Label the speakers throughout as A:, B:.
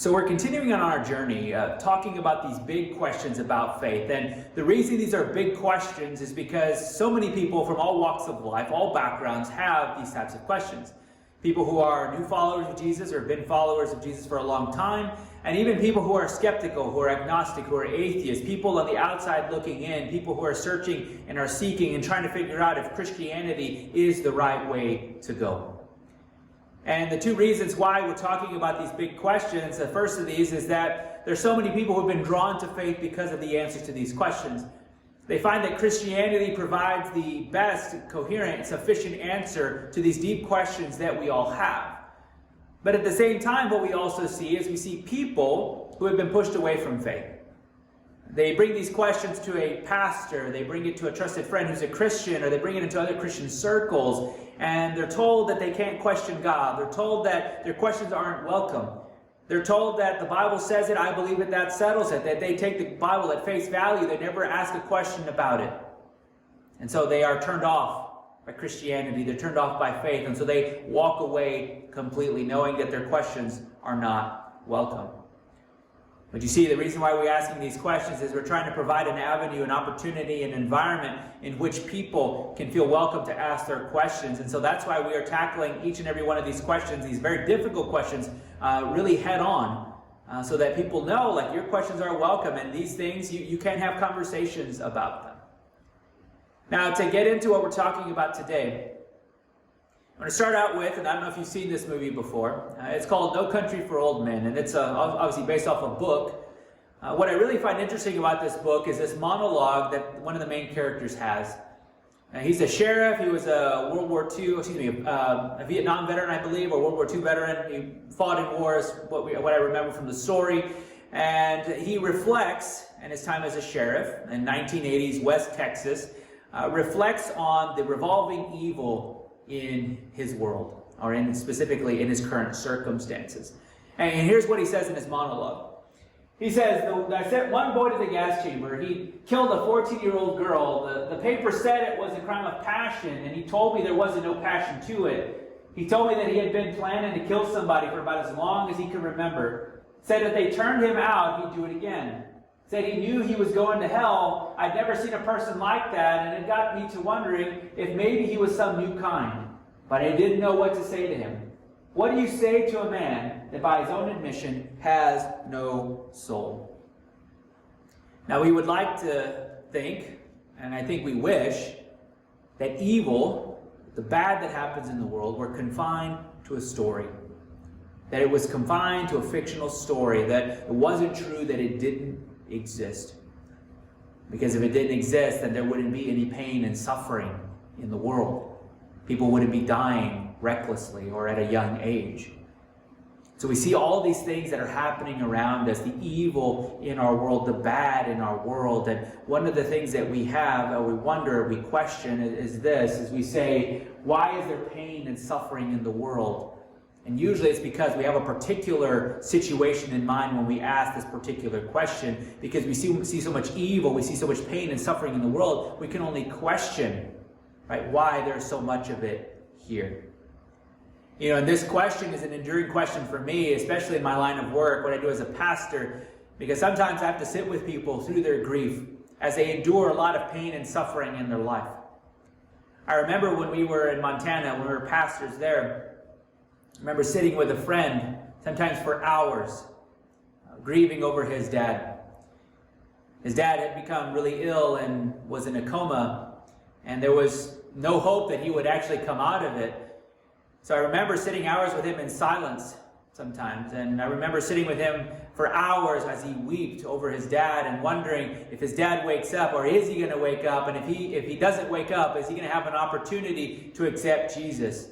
A: So we're continuing on our journey, talking about these big questions about faith. And the reason these are big questions is because so many people from all walks of life, all backgrounds, have these types of questions. People who are new followers of Jesus or have been followers of Jesus for a long time, and even people who are skeptical, who are agnostic, who are atheists, people on the outside looking in, people who are searching and are seeking and trying to figure out if Christianity is the right way to go. And the two reasons why we're talking about these big questions, the first of these is that there's so many people who've been drawn to faith because of the answers to these questions. They find that Christianity provides the best, coherent, sufficient answer to these deep questions that we all have. But at the same time, what we also see is we see people who have been pushed away from faith. They bring these questions to a pastor, they bring it to a trusted friend who's a Christian, or they bring it into other Christian circles, and they're told that they can't question God. They're told that their questions aren't welcome. They're told that the Bible says it, I believe it, that settles it, that they take the Bible at face value, they never ask a question about it. And so they are turned off by Christianity, they're turned off by faith, and so they walk away completely knowing that their questions are not welcome. But you see, the reason why we're asking these questions is we're trying to provide an avenue, an opportunity, an environment in which people can feel welcome to ask their questions. And so that's why we are tackling each and every one of these questions, these very difficult questions, really head on, so that people know, like, your questions are welcome, and these things, you can have conversations about them. Now, to get into what we're talking about today, I'm going to start out with, and I don't know if you've seen this movie before, it's called No Country for Old Men, and it's obviously based off a book. What I really find interesting about this book is this monologue that one of the main characters has. He's a sheriff. He was a a Vietnam veteran, I believe, or World War II veteran. He fought in wars, what I remember from the story. And he reflects, in his time as a sheriff in 1980s West Texas, reflects on the revolving evil in his world, or specifically in his current circumstances. And here's what he says in his monologue. He says, I sent one boy to the gas chamber. He killed a 14-year-old girl. The paper said it was a crime of passion, and he told me there wasn't no passion to it. He told me that he had been planning to kill somebody for about as long as he could remember. Said if they turned him out, he'd do it again. Said he knew he was going to hell. I'd never seen a person like that, and it got me to wondering if maybe he was some new kind. But I didn't know what to say to him. What do you say to a man that by his own admission has no soul? Now, we would like to think, and I think we wish, that evil, the bad that happens in the world, were confined to a story. That it was confined to a fictional story, that it wasn't true, that it didn't exist. Because if it didn't exist, then there wouldn't be any pain and suffering in the world. People wouldn't be dying recklessly or at a young age. So we see all these things that are happening around us, the evil in our world, the bad in our world. And one of the things that we have, or we wonder, we question, is this, is we say, why is there pain and suffering in the world? And usually it's because we have a particular situation in mind when we ask this particular question, because we see so much evil, we see so much pain and suffering in the world, we can only question, right, why there's so much of it here. You know, and this question is an enduring question for me, especially in my line of work, what I do as a pastor, because sometimes I have to sit with people through their grief as they endure a lot of pain and suffering in their life. I remember when we were in Montana, when we were pastors there, I remember sitting with a friend, sometimes for hours, grieving over his dad. His dad had become really ill and was in a coma, and there was no hope that he would actually come out of it. So I remember sitting hours with him in silence sometimes, and I remember sitting with him for hours as he wept over his dad and wondering if his dad wakes up, or is he going to wake up, and if he doesn't wake up, is he going to have an opportunity to accept Jesus?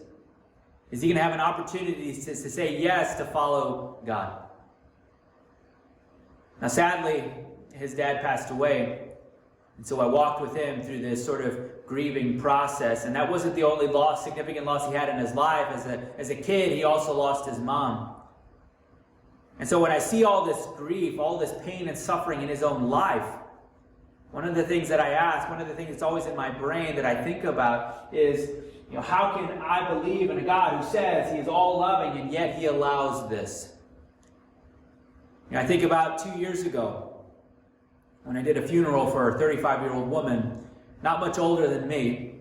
A: Is he going to have an opportunity to say yes to follow God? Now, sadly, his dad passed away. And so I walked with him through this sort of grieving process. And that wasn't the only significant loss he had in his life. As a kid, he also lost his mom. And so when I see all this grief, all this pain and suffering in his own life, one of the things that I ask, one of the things that's always in my brain that I think about is, how can I believe in a God who says he is all loving and yet he allows this? I think about 2 years ago when I did a funeral for a 35-year-old woman, not much older than me.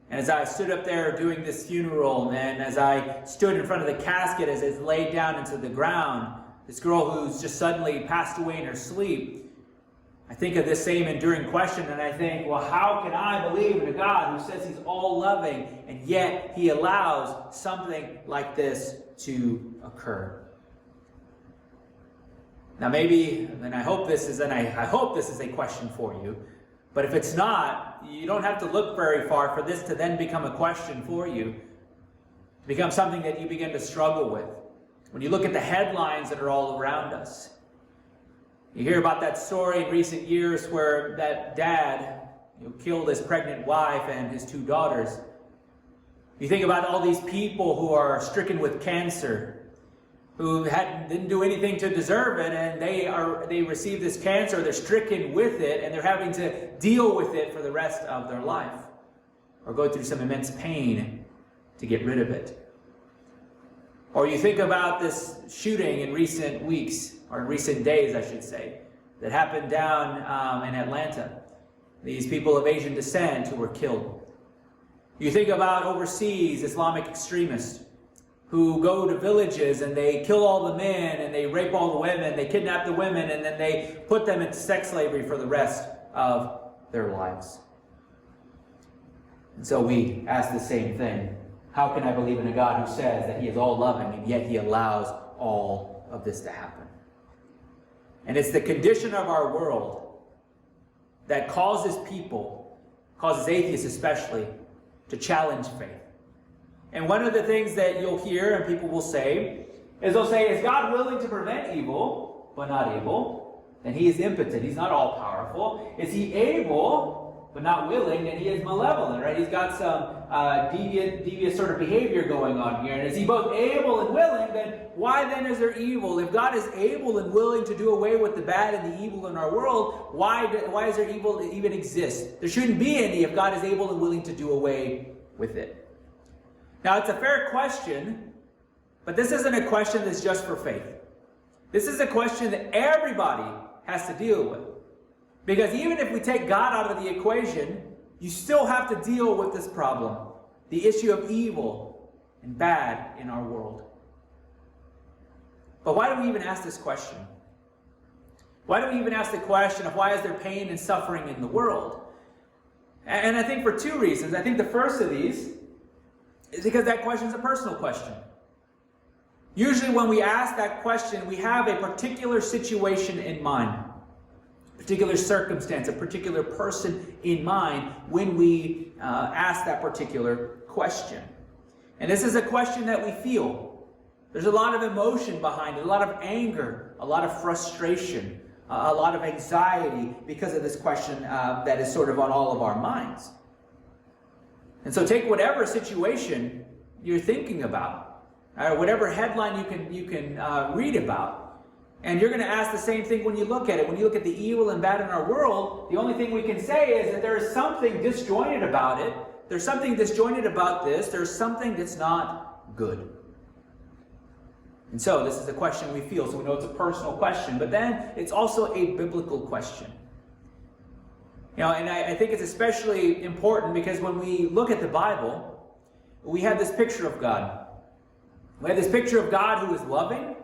A: And as I stood up there doing this funeral, and as I stood in front of the casket as it's laid down into the ground, this girl who's just suddenly passed away in her sleep, I think of this same enduring question, and I think, well, how can I believe in a God who says he's all-loving, and yet he allows something like this to occur? Now maybe, and I hope this is a question for you, but if it's not, you don't have to look very far for this to then become a question for you, become something that you begin to struggle with. When you look at the headlines that are all around us, you hear about that story in recent years where that dad killed his pregnant wife and his 2 daughters. You think about all these people who are stricken with cancer, who didn't do anything to deserve it, and they receive this cancer, they're stricken with it, and they're having to deal with it for the rest of their life, or go through some immense pain to get rid of it. Or you think about this shooting in recent weeks, or in recent days, I should say, that happened down in Atlanta. These people of Asian descent who were killed. You think about overseas Islamic extremists who go to villages and they kill all the men and they rape all the women, they kidnap the women, and then they put them into sex slavery for the rest of their lives. And so we ask the same thing. How can I believe in a God who says that he is all-loving and yet he allows all of this to happen? And it's the condition of our world that causes people, causes atheists especially, to challenge faith. And one of the things that you'll hear and people will say is they'll say, is God willing to prevent evil, but not able? Then he is impotent. He's not all-powerful. Is he able, but not willing? Then he is malevolent, right? He's got some devious sort of behavior going on here. And is he both able and willing? Then why then is there evil? If God is able and willing to do away with the bad and the evil in our world, why is there evil to even exist? There shouldn't be any if God is able and willing to do away with it. Now, it's a fair question, but this isn't a question that's just for faith. This is a question that everybody has to deal with. Because even if we take God out of the equation, you still have to deal with this problem, the issue of evil and bad in our world. But why do we even ask this question? Why do we even ask the question of why is there pain and suffering in the world? And I think for 2 reasons. I think the first of these is because that question is a personal question. Usually when we ask that question, we have a particular situation in mind, a particular circumstance, a particular person in mind when we ask that particular question. And this is a question that we feel. There's a lot of emotion behind it, a lot of anger, a lot of frustration, a lot of anxiety because of this question that is sort of on all of our minds. And so take whatever situation you're thinking about, whatever headline you can read about, and you're going to ask the same thing when you look at it. When you look at the evil and bad in our world, the only thing we can say is that there is something disjointed about it. There's something disjointed about this. There's something that's not good. And so this is a question we feel, so we know it's a personal question, but then it's also a biblical question. And I think it's especially important because when we look at the Bible, we have this picture of God. We have this picture of God who is loving,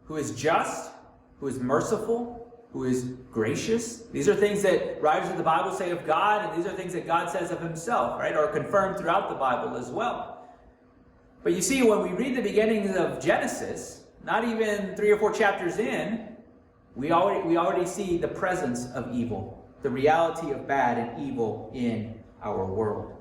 A: who is just, who is merciful, who is gracious. These are things that writers of the Bible say of God, and these are things that God says of himself, right? Or confirmed throughout the Bible as well. But you see, when we read the beginnings of Genesis, not even 3 or 4 chapters in, we already see the presence of evil. The reality of bad and evil in our world.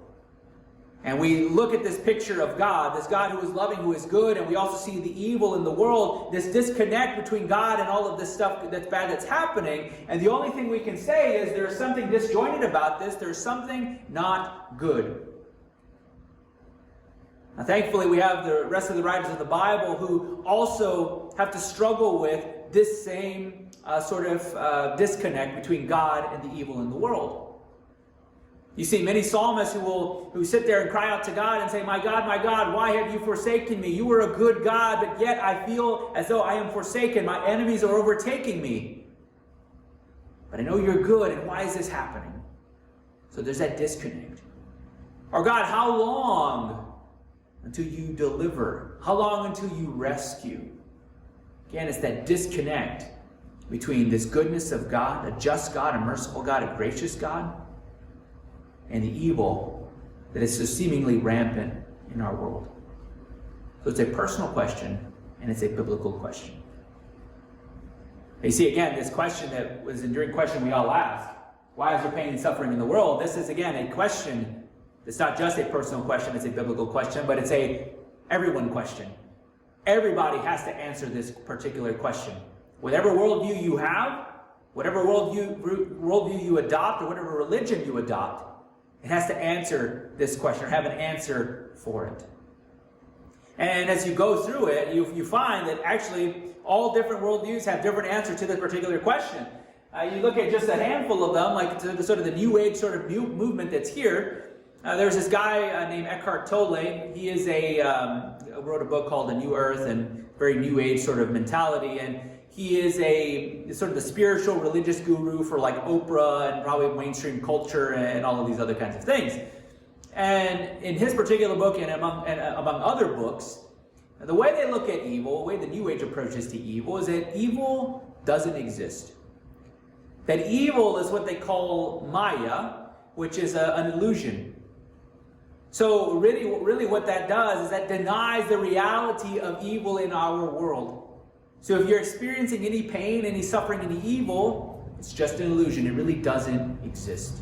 A: And we look at this picture of God, this God who is loving, who is good, and we also see the evil in the world, this disconnect between God and all of this stuff that's bad that's happening. And the only thing we can say is there's something disjointed about this, there's something not good. Now, thankfully, we have the rest of the writers of the Bible who also have to struggle with this same sort of disconnect between God and the evil in the world. You see many psalmists who sit there and cry out to God and say, my God, why have you forsaken me? You were a good God, but yet I feel as though I am forsaken. My enemies are overtaking me. But I know you're good, and why is this happening? So there's that disconnect. Or God, how long until you deliver? How long until you rescue? Again, it's that disconnect between this goodness of God, a just God, a merciful God, a gracious God, and the evil that is so seemingly rampant in our world. So it's a personal question, and it's a biblical question. You see, again, this question that was an enduring question we all ask, why is there pain and suffering in the world? This is, again, a question that's not just a personal question, it's a biblical question, but it's a everyone question. Everybody has to answer this particular question. Whatever worldview you have, whatever worldview you adopt, or whatever religion you adopt, it has to answer this question, or have an answer for it. And as you go through it, you find that actually all different worldviews have different answers to this particular question. You look at just a handful of them, like the sort of the New Age sort of movement that's here. There's this guy named Eckhart Tolle. He is wrote a book called The New Earth, and very New Age sort of mentality. And he is a sort of the spiritual religious guru for like Oprah and probably mainstream culture and all of these other kinds of things. And in his particular book, and among other books, the way they look at evil, the way the New Age approaches to evil, is that evil doesn't exist. That evil is what they call Maya, which is an illusion. So really what that does is that denies the reality of evil in our world. So if you're experiencing any pain, any suffering, any evil, it's just an illusion. It really doesn't exist.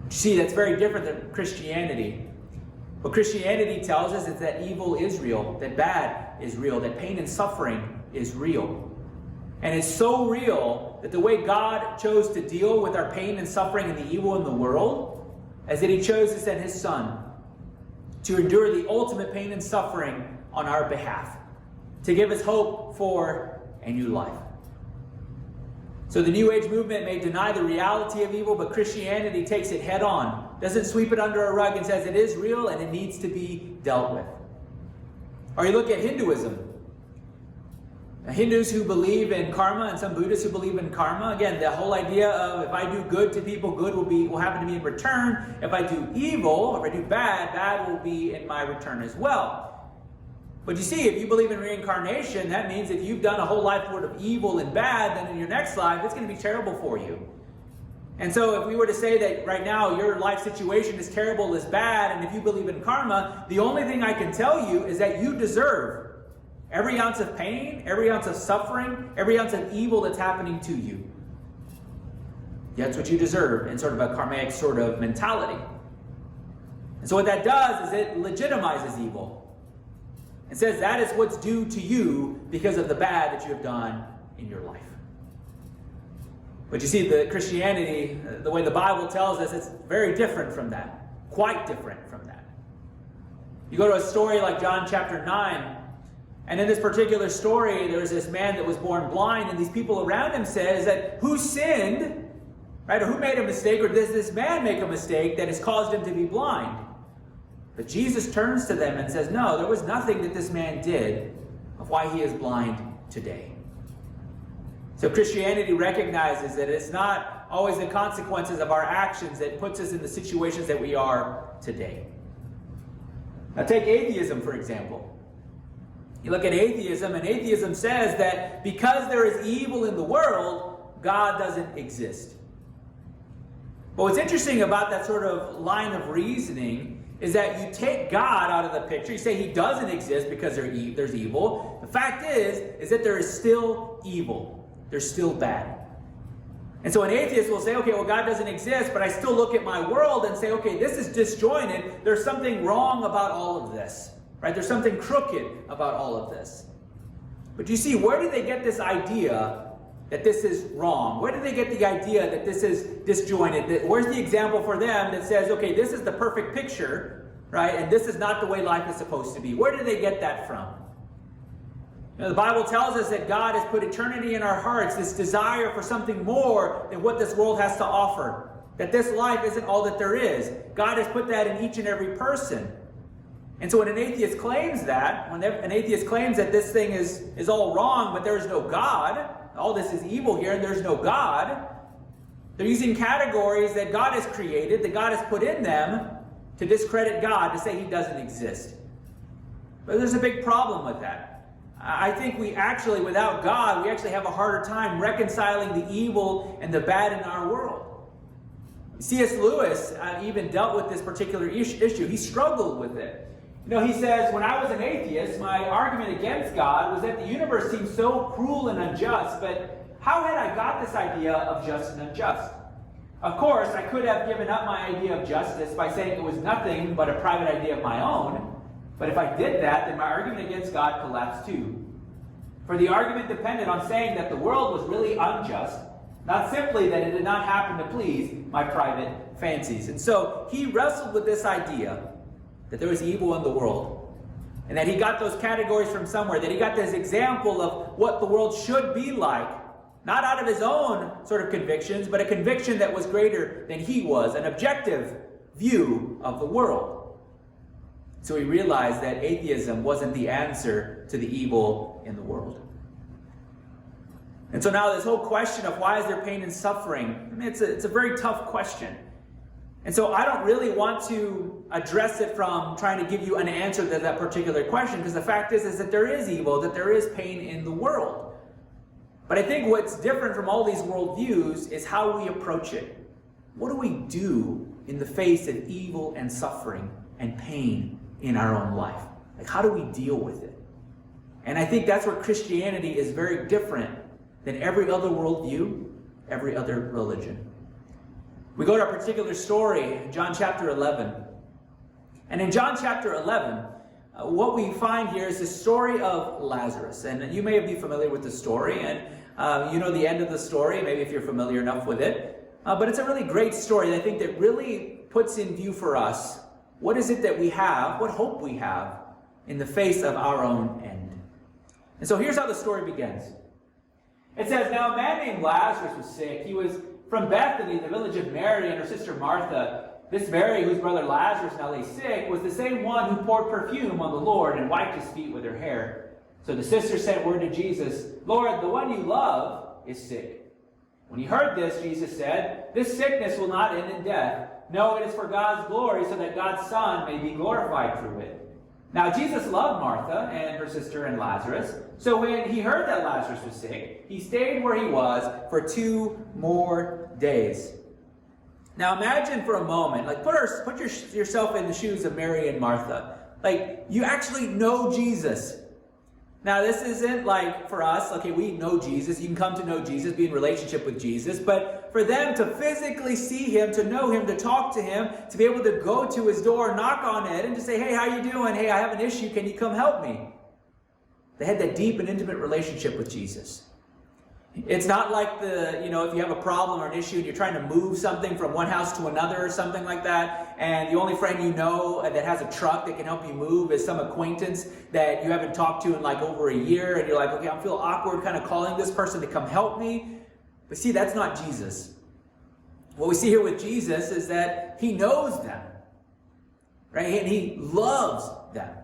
A: You see, that's very different than Christianity. What Christianity tells us is that evil is real, that bad is real, that pain and suffering is real. And it's so real that the way God chose to deal with our pain and suffering and the evil in the world is that He chose to send His Son to endure the ultimate pain and suffering on our behalf, to give us hope for a new life. So the New Age movement may deny the reality of evil, but Christianity takes it head on, doesn't sweep it under a rug, and says it is real and it needs to be dealt with. Or you look at Hinduism. Hindus who believe in karma and some Buddhists who believe in karma. Again, the whole idea of if I do good to people, good will happen to me in return. If I do evil, if I do bad, bad will be in my return as well. But you see, if you believe in reincarnation, that means if you've done a whole life worth of evil and bad, then in your next life, it's going to be terrible for you. And so if we were to say that right now your life situation is terrible, is bad, and if you believe in karma, the only thing I can tell you is that you deserve every ounce of pain, every ounce of suffering, every ounce of evil that's happening to you. That's what you deserve in sort of a karmic sort of mentality. And so what that does is it legitimizes evil. It says that is what's due to you because of the bad that you have done in your life. But you see, the Christianity, the way the Bible tells us, it's very different from that. Quite different from that. You go to a story like John chapter 9, and in this particular story, there's this man that was born blind, and these people around him says that who sinned, right? Or who made a mistake, or does this man make a mistake that has caused him to be blind? But Jesus turns to them and says, no, there was nothing that this man did of why he is blind today. So Christianity recognizes that it's not always the consequences of our actions that puts us in the situations that we are today. Now take atheism, for example. You look at atheism, and atheism says that because there is evil in the world, God doesn't exist. But what's interesting about that sort of line of reasoning is that you take God out of the picture. You say He doesn't exist because there's evil. The fact is that there is still evil. There's still bad. And so an atheist will say, okay, well, God doesn't exist, but I still look at my world and say, okay, this is disjointed. There's something wrong about all of this. Right? There's something crooked about all of this. But you see, where do they get this idea that this is wrong? Where do they get the idea that this is disjointed? Where's the example for them that says, okay, this is the perfect picture, right? And this is not the way life is supposed to be. Where do they get that from? You know, the Bible tells us that God has put eternity in our hearts, this desire for something more than what this world has to offer. That this life isn't all that there is. God has put that in each and every person. And so when an atheist claims that, when an atheist claims that this thing is all wrong, but there is no God, all this is evil here and there's no God, they're using categories that God has created, that God has put in them, to discredit God, to say he doesn't exist. But there's a big problem with that. I think without God, we actually have a harder time reconciling the evil and the bad in our world. C.S. Lewis even dealt with this particular issue. He struggled with it. He says, when I was an atheist, my argument against God was that the universe seemed so cruel and unjust, but how had I got this idea of just and unjust? Of course, I could have given up my idea of justice by saying it was nothing but a private idea of my own, but if I did that, then my argument against God collapsed too. For the argument depended on saying that the world was really unjust, not simply that it did not happen to please my private fancies. And so he wrestled with this idea that there was evil in the world, and that he got those categories from somewhere, that he got this example of what the world should be like, not out of his own sort of convictions, but a conviction that was greater than he was, an objective view of the world. So he realized that atheism wasn't the answer to the evil in the world. And so now this whole question of why is there pain and suffering, it's a very tough question. And so I don't really want to address it from trying to give you an answer to that particular question, because the fact is that there is evil, that there is pain in the world. But I think what's different from all these worldviews is how we approach it. What do we do in the face of evil and suffering and pain in our own life? Like, how do we deal with it? And I think that's where Christianity is very different than every other worldview, every other religion. We go to a particular story, John chapter 11. And in John chapter 11, what we find here is the story of Lazarus. And you may be familiar with the story, and you know the end of the story, maybe if you're familiar enough with it. But it's a really great story, and I think that really puts in view for us what is it that we have, what hope we have in the face of our own end. And so here's how the story begins. It says, now a man named Lazarus was sick. He was from Bethany, the village of Mary and her sister Martha. This Mary, whose brother Lazarus now lay sick, was the same one who poured perfume on the Lord and wiped his feet with her hair. So the sister sent word to Jesus, Lord, the one you love is sick. When he heard this, Jesus said, this sickness will not end in death. No, it is for God's glory, so that God's Son may be glorified through it. Now Jesus loved Martha and her sister and Lazarus. So when he heard that Lazarus was sick, he stayed where he was for 2 more days. Now imagine for a moment, like put yourself in the shoes of Mary and Martha. Like, you actually know Jesus. Now this isn't like for us, okay, we know Jesus, you can come to know Jesus, be in relationship with Jesus, but for them to physically see him, to know him, to talk to him, to be able to go to his door, knock on it, and to say, hey, how you doing? Hey, I have an issue, can you come help me? They had that deep and intimate relationship with Jesus. It's not like if you have a problem or an issue and you're trying to move something from one house to another or something like that, and the only friend you know that has a truck that can help you move is some acquaintance that you haven't talked to in like over a year, and you're like, okay, I feel awkward kind of calling this person to come help me. But see, that's not Jesus. What we see here with Jesus is that he knows them, right? And he loves them,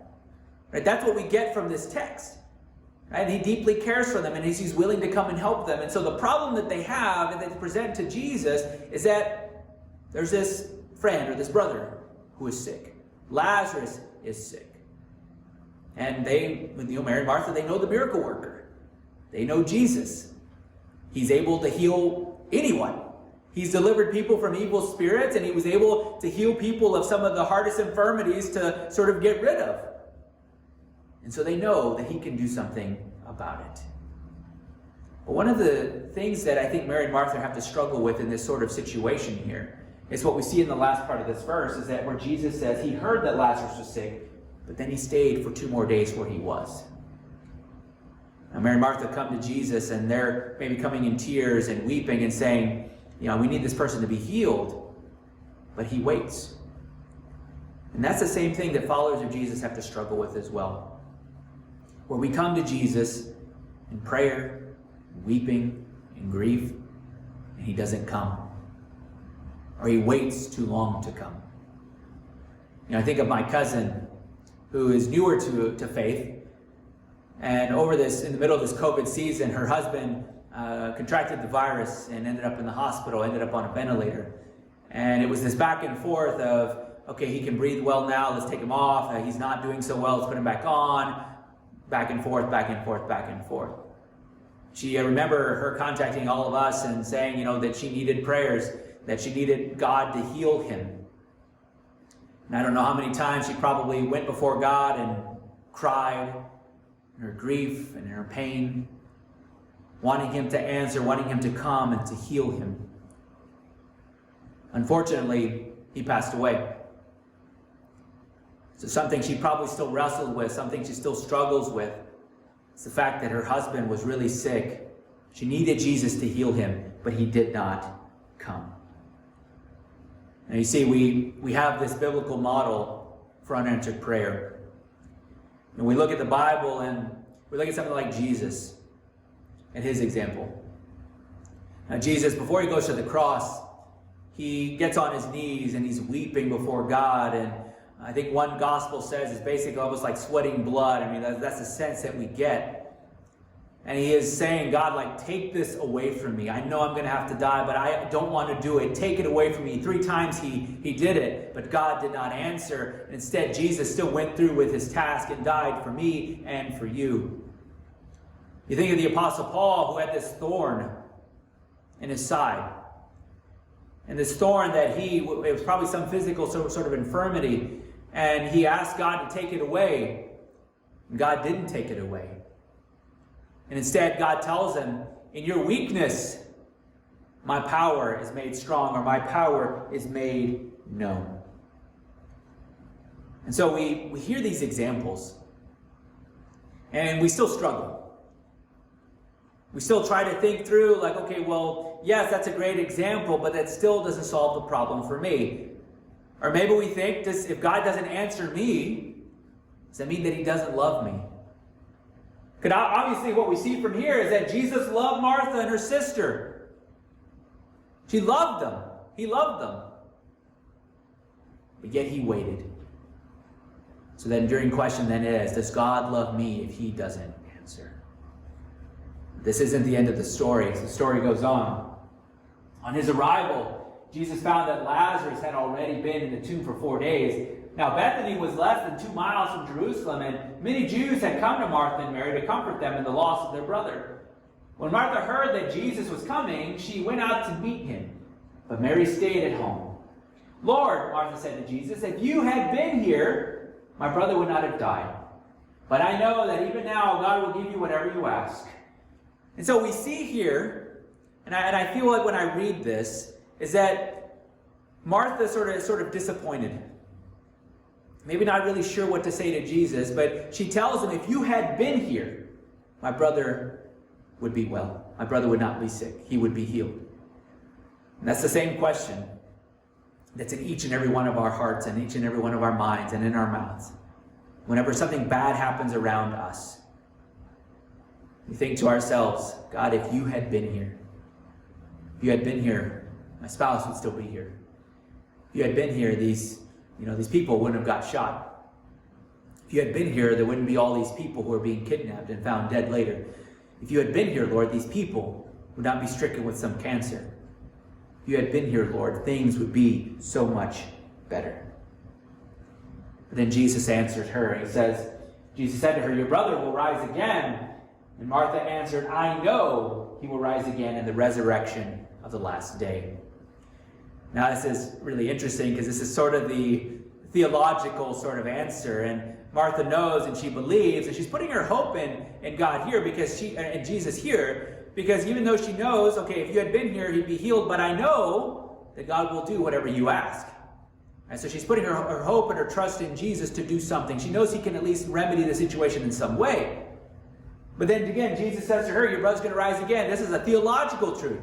A: right? That's what we get from this text. And he deeply cares for them, and he's willing to come and help them. And so the problem that they have and that they present to Jesus is that there's this friend or this brother who is sick. Lazarus is sick. And Mary and Martha, they know the miracle worker. They know Jesus. He's able to heal anyone. He's delivered people from evil spirits, and he was able to heal people of some of the hardest infirmities to sort of get rid of. And so they know that he can do something about it. But one of the things that I think Mary and Martha have to struggle with in this sort of situation here is what we see in the last part of this verse, is that where Jesus says he heard that Lazarus was sick, but then he stayed for 2 more days where he was. Now Mary and Martha come to Jesus, and they're maybe coming in tears and weeping and saying, we need this person to be healed, but he waits. And that's the same thing that followers of Jesus have to struggle with as well. Where we come to Jesus in prayer, weeping, in grief, and he doesn't come. or he waits too long to come. I think of my cousin who is newer to faith, and in the middle of this COVID season, her husband contracted the virus and ended up in the hospital, ended up on a ventilator. And it was this back and forth of, okay, he can breathe well now, let's take him off. He's not doing so well, let's put him back on. Back and forth, back and forth, back and forth. I remember her contacting all of us and saying, that she needed prayers, that she needed God to heal him. And I don't know how many times she probably went before God and cried in her grief and in her pain, wanting him to answer, wanting him to come and to heal him. Unfortunately, he passed away. So something she probably still wrestled with, something she still struggles with, is the fact that her husband was really sick. She needed Jesus to heal him, but he did not come. Now you see, we have this biblical model for unanswered prayer. And we look at the Bible and we look at something like Jesus and his example. Now Jesus, before he goes to the cross, he gets on his knees and he's weeping before God. And I think one gospel says it's basically almost like sweating blood. I mean, that's the sense that we get. And he is saying, God, take this away from me. I know I'm going to have to die, but I don't want to do it. Take it away from me. 3 times he did it, but God did not answer. Instead, Jesus still went through with his task and died for me and for you. You think of the Apostle Paul, who had this thorn in his side. And this thorn that it was probably some physical sort of infirmity. And he asked God to take it away. And God didn't take it away. And instead, God tells him, in your weakness, my power is made strong, or my power is made known. And so we hear these examples, and we still struggle. We still try to think through, okay, well, yes, that's a great example, but that still doesn't solve the problem for me. Or maybe we think, if God doesn't answer me, does that mean that he doesn't love me? Because obviously what we see from here is that Jesus loved Martha and her sister. She loved them. He loved them. But yet he waited. So then during question then is, does God love me if he doesn't answer? This isn't the end of the story. As the story goes on. On his arrival, Jesus found that Lazarus had already been in the tomb for 4 days. Now Bethany was less than 2 miles from Jerusalem, and many Jews had come to Martha and Mary to comfort them in the loss of their brother. When Martha heard that Jesus was coming, she went out to meet him, but Mary stayed at home. Lord, Martha said to Jesus, if you had been here, my brother would not have died. But I know that even now God will give you whatever you ask. And so we see here, and I feel like when I read this, is that Martha sort of disappointed. Maybe not really sure what to say to Jesus, but she tells him, if you had been here, my brother would be well. My brother would not be sick. He would be healed. And that's the same question that's in each and every one of our hearts and each and every one of our minds and in our mouths. Whenever something bad happens around us, we think to ourselves, God, if you had been here, if you had been here, my spouse would still be here. If you had been here, these people wouldn't have got shot. If you had been here, there wouldn't be all these people who are being kidnapped and found dead later. If you had been here, Lord, these people would not be stricken with some cancer. If you had been here, Lord, things would be so much better. But then Jesus answered her. Jesus said to her, your brother will rise again. And Martha answered, I know he will rise again in the resurrection of the last day. Now this is really interesting because this is sort of the theological sort of answer. And Martha knows and she believes, and she's putting her hope in God here and Jesus here, because even though she knows, okay, if you had been here, he'd be healed, but I know that God will do whatever you ask. And so she's putting her hope and her trust in Jesus to do something. She knows he can at least remedy the situation in some way. But then again, Jesus says to her, your brother's going to rise again. This is a theological truth.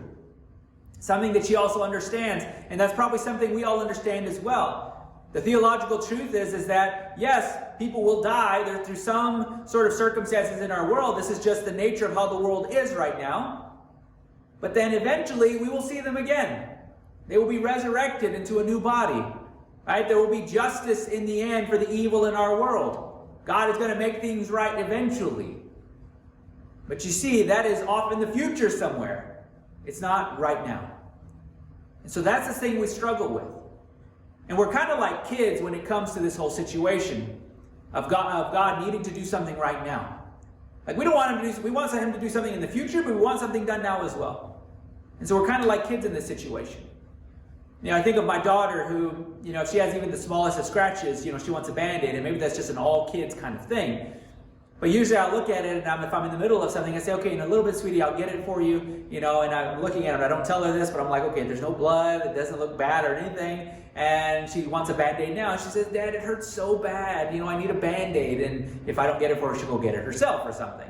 A: Something that she also understands, and that's probably something we all understand as well. The theological truth is that, yes, people will die through some sort of circumstances in our world. This is just the nature of how the world is right now. But then eventually we will see them again. They will be resurrected into a new body. Right? There will be justice in the end for the evil in our world. God is going to make things right eventually. But you see, that is off in the future somewhere. It's not right now. And so that's the thing we struggle with. And we're kind of like kids when it comes to this whole situation of God needing to do something right now. Like we don't want him to do, we want him to do something in the future, but we want something done now as well. And so we're kind of like kids in this situation. You know, I think of my daughter who, you know, if she has even the smallest of scratches, you know, she wants a Band-Aid, and maybe that's just an all kids kind of thing. But usually I look at it, and if I'm in the middle of something, I say, okay, in a little bit, sweetie, I'll get it for you, you know, and I'm looking at it. I don't tell her this, but I'm like, okay, there's no blood, it doesn't look bad or anything, and she wants a Band-Aid now. She says, Dad, it hurts so bad, you know, I need a Band-Aid, and if I don't get it for her, she'll go get it herself or something.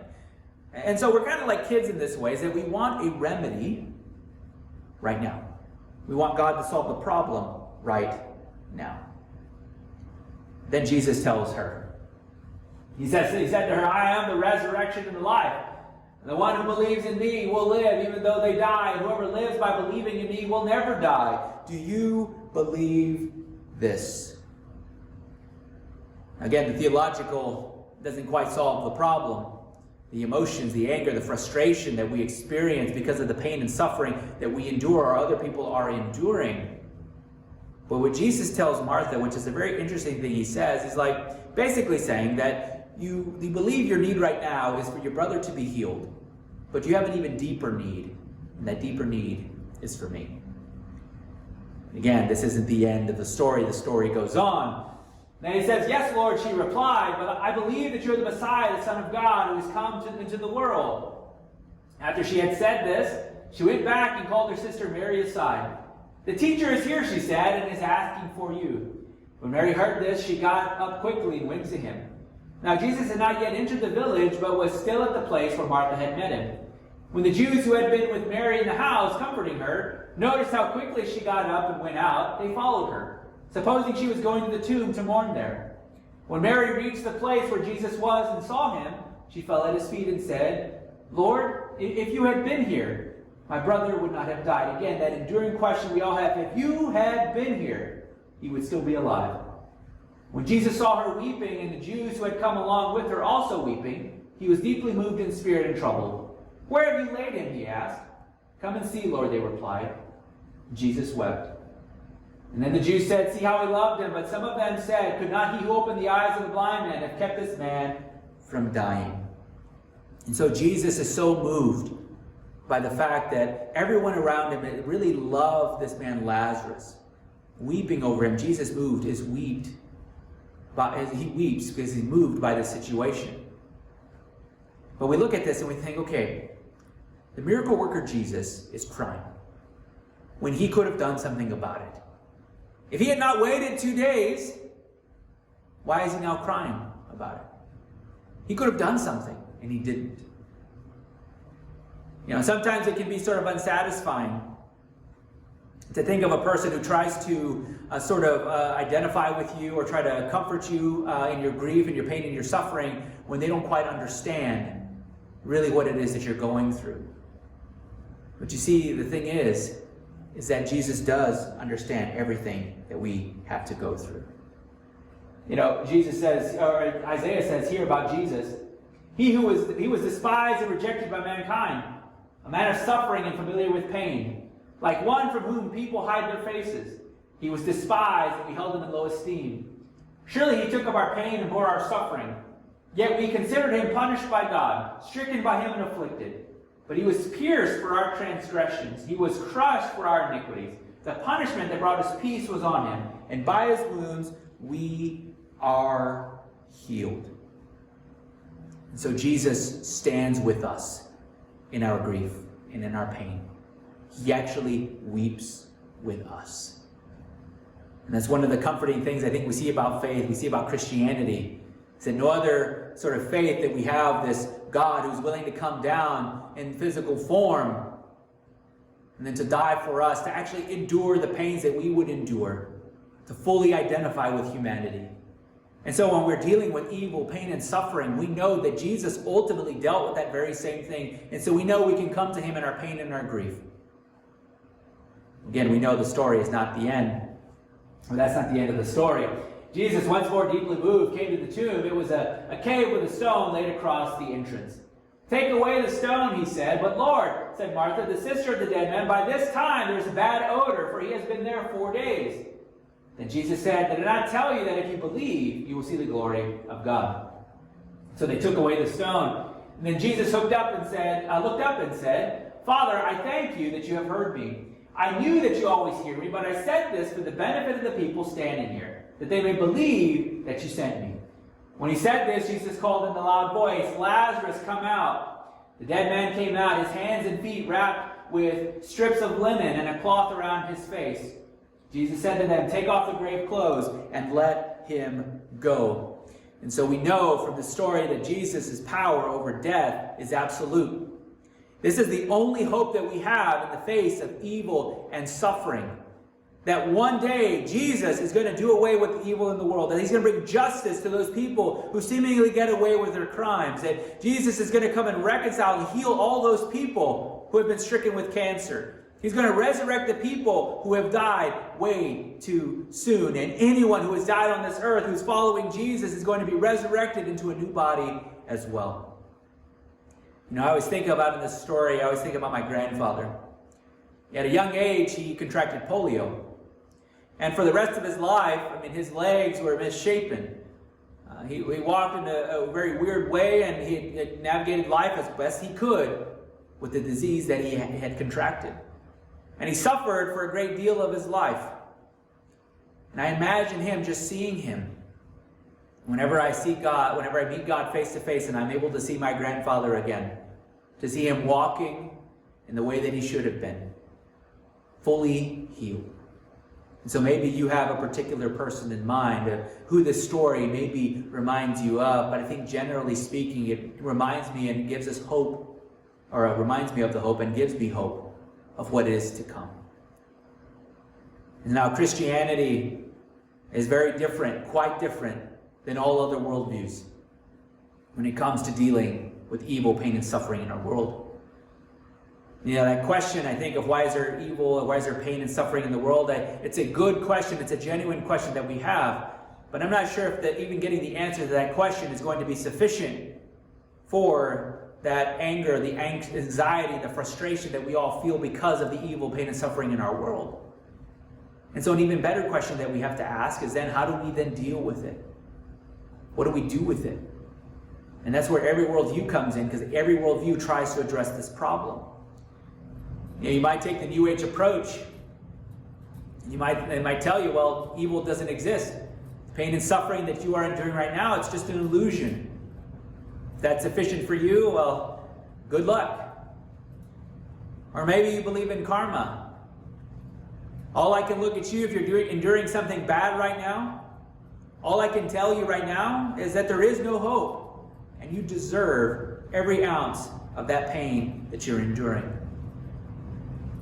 A: And so we're kind of like kids in this way, is that we want a remedy right now. We want God to solve the problem right now. Then Jesus tells her, He said to her, I am the resurrection and the life. And the one who believes in me will live even though they die. And whoever lives by believing in me will never die. Do you believe this? Again, the theological doesn't quite solve the problem. The emotions, the anger, the frustration that we experience because of the pain and suffering that we endure or other people are enduring. But what Jesus tells Martha, which is a very interesting thing he says, is like basically saying that you believe your need right now is for your brother to be healed, but you have an even deeper need, and that deeper need is for me. Again, this isn't the end of the story. The story goes on. Then he says, yes, Lord, she replied, but I believe that you're the Messiah, the Son of God, who has come into the world. After she had said this, she went back and called her sister Mary aside. The teacher is here, she said, and is asking for you. When Mary heard this, she got up quickly and went to him. Now Jesus had not yet entered the village, but was still at the place where Martha had met him. When the Jews who had been with Mary in the house, comforting her, noticed how quickly she got up and went out, they followed her, supposing she was going to the tomb to mourn there. When Mary reached the place where Jesus was and saw him, she fell at his feet and said, Lord, if you had been here, my brother would not have died. Again, that enduring question we all have, if you had been here, he would still be alive. When Jesus saw her weeping, and the Jews who had come along with her also weeping, he was deeply moved in spirit and troubled. Where have you laid him? He asked. Come and see, Lord, they replied. Jesus wept. And then the Jews said, see how he loved him. But some of them said, could not he who opened the eyes of the blind man have kept this man from dying? And so Jesus is so moved by the fact that everyone around him really loved this man Lazarus, weeping over him. Jesus he weeps because he's moved by this situation. But we look at this and we think, okay, the miracle worker Jesus is crying when he could have done something about it. If he had not waited 2 days, why is he now crying about it? He could have done something, and he didn't. You know, sometimes it can be sort of unsatisfying to think of a person who tries to identify with you or try to comfort you in your grief and your pain and your suffering when they don't quite understand really what it is that you're going through. But you see, the thing is that Jesus does understand everything that we have to go through. You know, Jesus says, or Isaiah says here about Jesus, he was despised and rejected by mankind, a man of suffering and familiar with pain, like one from whom people hide their faces. He was despised and we held him in low esteem. Surely he took up our pain and bore our suffering. Yet we considered him punished by God, stricken by him and afflicted. But he was pierced for our transgressions. He was crushed for our iniquities. The punishment that brought us peace was on him, and by his wounds we are healed. And so Jesus stands with us in our grief and in our pain. He actually weeps with us. And that's one of the comforting things I think we see about faith, we see about Christianity. It's that no other sort of faith that we have this God who's willing to come down in physical form and then to die for us, to actually endure the pains that we would endure, to fully identify with humanity. And so when we're dealing with evil, pain, and suffering, we know that Jesus ultimately dealt with that very same thing. And so we know we can come to him in our pain and our grief. Again, we know the story is not the end. Well, that's not the end of the story. Jesus, once more deeply moved, came to the tomb. It was a cave with a stone laid across the entrance. "Take away the stone," he said. "But Lord," said Martha, "the sister of the dead man, by this time there is a bad odor, for he has been there 4 days." Then Jesus said, "Did I not tell you that if you believe, you will see the glory of God?" So they took away the stone. And then Jesus looked up and said, "Father, I thank you that you have heard me. I knew that you always hear me, but I said this for the benefit of the people standing here, that they may believe that you sent me." When he said this, Jesus called in a loud voice, "Lazarus, come out." The dead man came out, his hands and feet wrapped with strips of linen and a cloth around his face. Jesus said to them, "Take off the grave clothes and let him go." And so we know from the story that Jesus' power over death is absolute. This is the only hope that we have in the face of evil and suffering. That one day Jesus is going to do away with the evil in the world. That he's going to bring justice to those people who seemingly get away with their crimes. That Jesus is going to come and reconcile and heal all those people who have been stricken with cancer. He's going to resurrect the people who have died way too soon. And anyone who has died on this earth who's following Jesus is going to be resurrected into a new body as well. You know, I always think about in this story, I always think about my grandfather. At a young age, he contracted polio. And for the rest of his life, his legs were misshapen. He walked in a very weird way, and he had navigated life as best he could with the disease that he had contracted. And he suffered for a great deal of his life. And I imagine him, just seeing him. Whenever I see God, whenever I meet God face to face and I'm able to see my grandfather again, to see him walking in the way that he should have been, fully healed. And so maybe you have a particular person in mind who this story maybe reminds you of, but I think generally speaking, it reminds me and gives us hope, or reminds me of the hope and gives me hope of what is to come. And now Christianity is very different, quite different than all other worldviews when it comes to dealing with evil, pain, and suffering in our world. You know, that question, I think, of why is there evil, why is there pain and suffering in the world, it's a good question, it's a genuine question that we have, but I'm not sure if even getting the answer to that question is going to be sufficient for that anger, the anxiety, the frustration that we all feel because of the evil, pain, and suffering in our world. And so an even better question that we have to ask is then, how do we then deal with it? What do we do with it? And that's where every worldview comes in, because every worldview tries to address this problem. You might take the New Age approach. They might tell you, well, evil doesn't exist. Pain and suffering that you are enduring right now, it's just an illusion. If that's sufficient for you, well, good luck. Or maybe you believe in karma. All I can look at you if you're enduring something bad right now, all I can tell you right now is that there is no hope, and you deserve every ounce of that pain that you're enduring.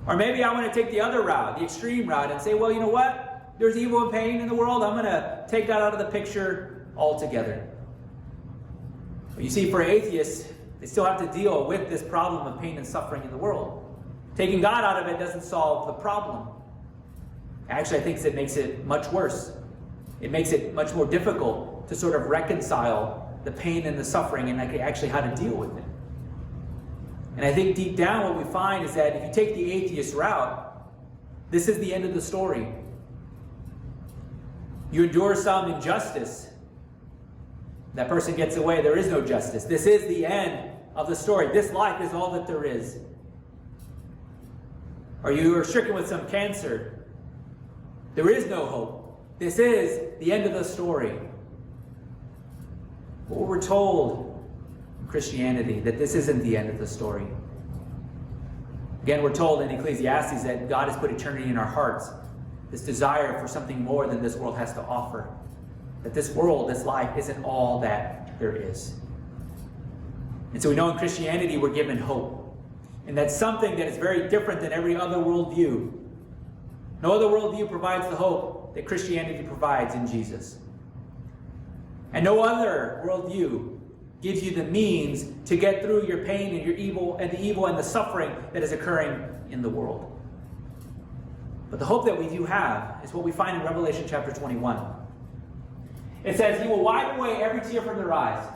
A: Or maybe I want to take the other route, the extreme route, and say, well, you know what? There's evil and pain in the world. I'm going to take that out of the picture altogether. But you see, for atheists, they still have to deal with this problem of pain and suffering in the world. Taking God out of it doesn't solve the problem. Actually, I think it makes it much worse. It makes it much more difficult to sort of reconcile the pain and the suffering and actually how to deal with it. And I think deep down what we find is that if you take the atheist route, this is the end of the story. You endure some injustice. That person gets away. There is no justice. This is the end of the story. This life is all that there is. Or you are stricken with some cancer. There is no hope. This is the end of the story. But we're told in Christianity that this isn't the end of the story. Again, we're told in Ecclesiastes that God has put eternity in our hearts. This desire for something more than this world has to offer. That this world, this life, isn't all that there is. And so we know in Christianity we're given hope. And that's something that is very different than every other worldview. No other worldview provides the hope that Christianity provides in Jesus. And no other worldview gives you the means to get through your pain and your evil and the suffering that is occurring in the world. But the hope that we do have is what we find in Revelation chapter 21. It says, He will wipe away every tear from their eyes.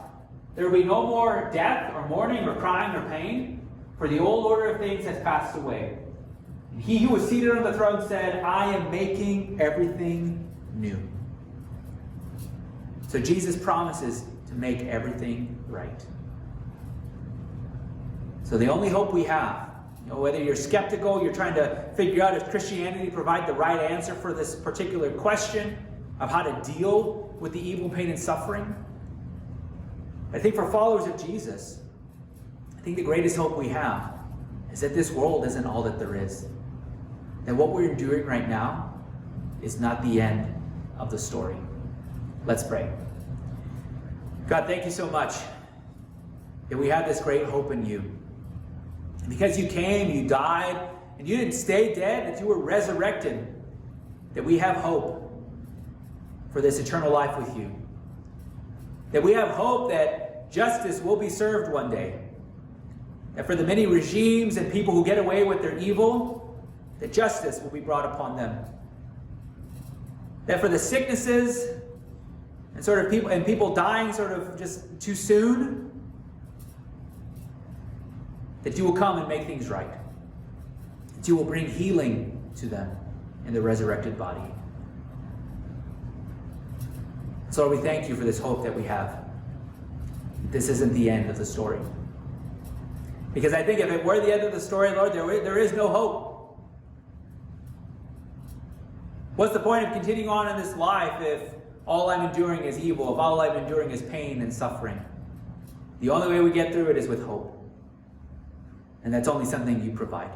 A: There will be no more death or mourning or crying or pain, for the old order of things has passed away. And He who was seated on the throne said, I am making everything new. So Jesus promises to make everything right. So the only hope we have, whether you're skeptical, you're trying to figure out if Christianity provides the right answer for this particular question of how to deal with the evil, pain, and suffering. I think for followers of Jesus, I think the greatest hope we have is that this world isn't all that there is. That what we're enduring right now is not the end of the story. Let's pray. God, thank you so much that we have this great hope in you. And because you came, you died, and you didn't stay dead, that you were resurrected, that we have hope for this eternal life with you. That we have hope that justice will be served one day. That for the many regimes and people who get away with their evil, that justice will be brought upon them. That for the sicknesses and people dying sort of just too soon, that you will come and make things right. That you will bring healing to them in the resurrected body. So Lord, we thank you for this hope that we have. This isn't the end of the story. Because I think if it were the end of the story, Lord, there is no hope. What's the point of continuing on in this life if all I'm enduring is evil, if all I'm enduring is pain and suffering? The only way we get through it is with hope. And that's only something you provide.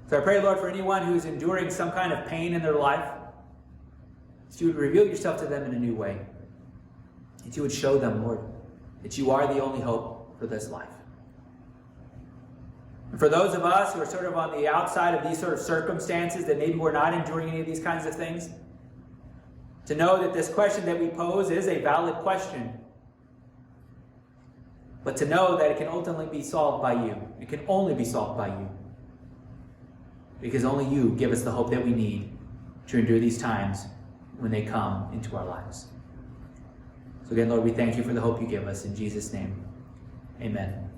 A: So I pray, Lord, for anyone who's enduring some kind of pain in their life, that you would reveal yourself to them in a new way. That you would show them, Lord, that you are the only hope for this life. And for those of us who are sort of on the outside of these sort of circumstances, that maybe we're not enduring any of these kinds of things, to know that this question that we pose is a valid question. But to know that it can ultimately be solved by you. It can only be solved by you. Because only you give us the hope that we need to endure these times when they come into our lives. So again, Lord, we thank you for the hope you give us. In Jesus' name, amen.